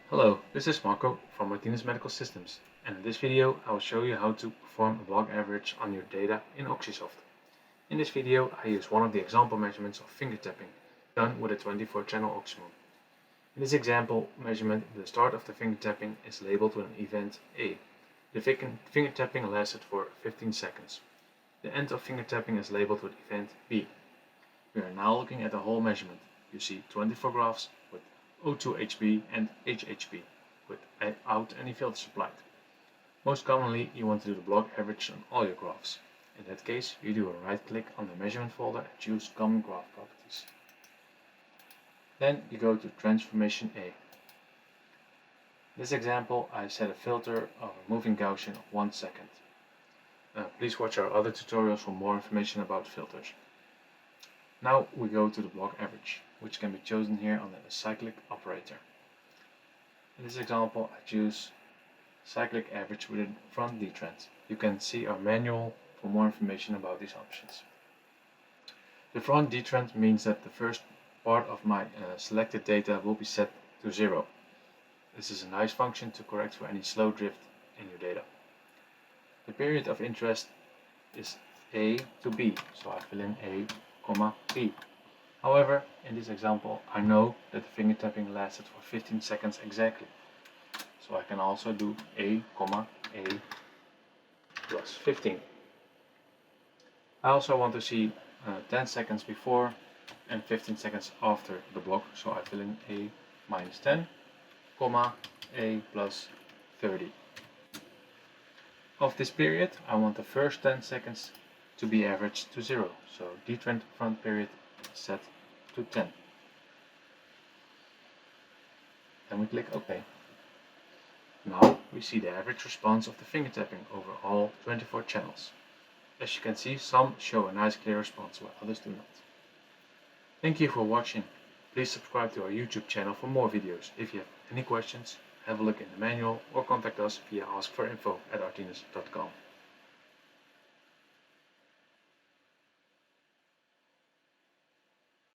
Hello, this is Marco from Artinis Medical Systems, and in this video I will show you how to perform a block average on your data in OxySoft. In this video I use one of the example measurements of finger tapping, done with a 24-channel oxymon. In this example measurement, the start of the finger tapping is labeled with an event A. The finger tapping lasted for 15 seconds. The end of finger tapping is labeled with event B. We are now looking at the whole measurement. You see 24 graphs with O2HB and HHB without any filters applied. Most commonly you want to do the block average on all your graphs. In that case you do a right click on the measurement folder and choose Common Graph Properties. Then you go to Transformation A. In this example I set a filter of a moving Gaussian of 1 second. Please watch our other tutorials for more information about filters. Now we go to the block average, which can be chosen here on the cyclic operator. In this example I choose cyclic average with a front D-trend. You can see our manual for more information about these options. The front D-trend means that the first part of my selected data will be set to 0. This is a nice function to correct for any slow drift in your data. The period of interest is A to B, so I fill in A, B. However, in this example I know that the finger tapping lasted for 15 seconds exactly, so I can also do A, plus 15. I also want to see 10 seconds before and 15 seconds after the block, so I fill in A minus 10, A plus 30. Of this period I want the first 10 seconds to be averaged to 0, so D-trend front period is set to 10. Then we click OK. Now we see the average response of the finger tapping over all 24 channels. As you can see, some show a nice clear response while others do not. Thank you for watching. Please subscribe to our YouTube channel for more videos. If you have any questions, have a look in the manual or contact us via askforinfo@artinis.com.